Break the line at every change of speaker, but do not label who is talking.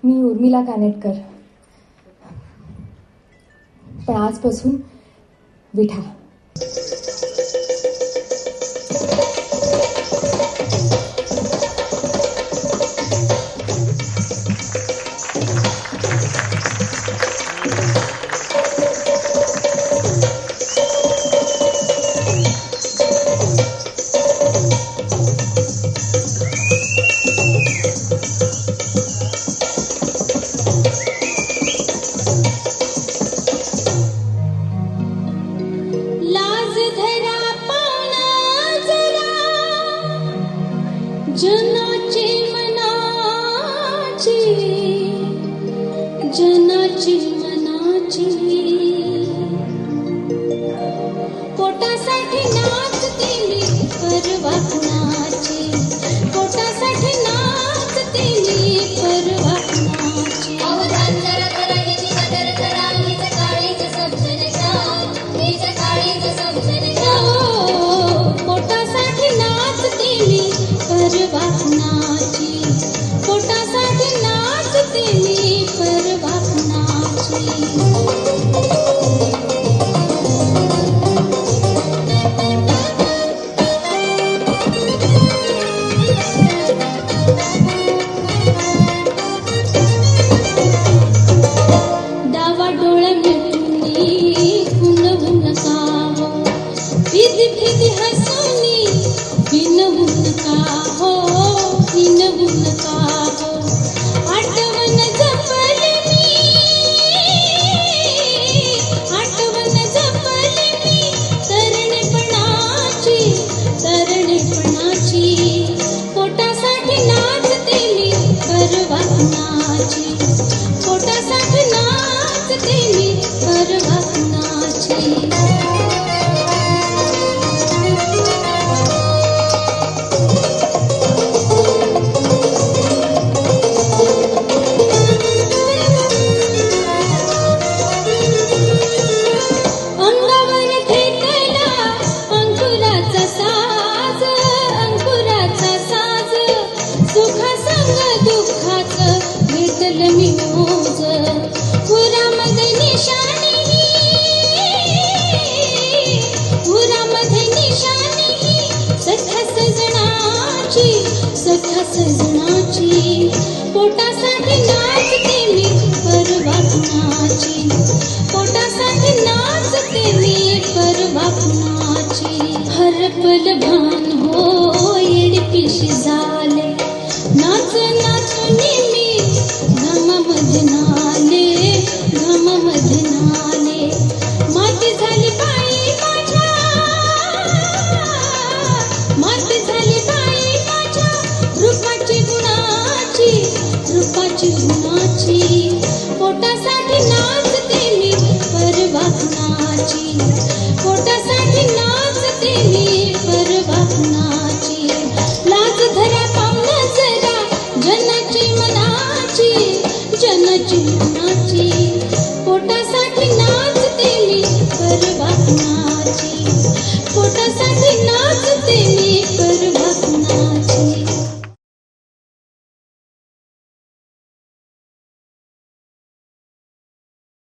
मी उर्मिला कानेटकर. पण आजपासून विठा.
जनाची मनाची, जनाची मनाची, पोटासाठी नाचते मी परवा कुणाची, पोटासाठी नाचते मी परवा कुणाची.
अवधान जरा जरा हिची कदर करा, हीच काळीच समजून घ्या, हीच काळीच समजून घ्या.
पोटासाठी नाचते मी परवा कुणाची, पोटासाठी नाचते मी परवा कुणाची. डावा डोळा मिटूनी कुणवू नका हो, फिदी फिदी हसूनी बिनवू नका हो, बिनवू नका हो. आठवण जपली मी, आठवण जपली मी तरणपणाची, तरणपणाची. पोटासाठी नाचते मी परवा कुणाची, पोटासाठी नाचते मी परवा कुणाची. अंगावर घेतला अंकुराचा साज, अंकुराचा साज. सुखासंग दुःखाचं घेतलं मी मोज. उरामध्ये निशाणी, उरामध्ये निशाणी सख्या सजनाची, सख्या सजनाची. पोटासाठी नाचते मी परवा कुणाची, पोटासाठी नाचते मी परवा कुणाची. हरपल भान हो येडपिशी झाले, नाच नाचूनी मी घामामध्ये नाले, घामामध्ये नाले. माती झाली बाई माझ्या, माती झाली बाई माझ्या रूपाची गुणाची, रूपाची गुणाची. पोटासाठी नाचते मी परवा कुणाची, पोटासाठी नाचते मी परवा कुणाची. लाज धरा पाहुणा जरा जनाची मनाची, जनाची मनाची. पोटासाठी नाचते मी परवा कुणाची.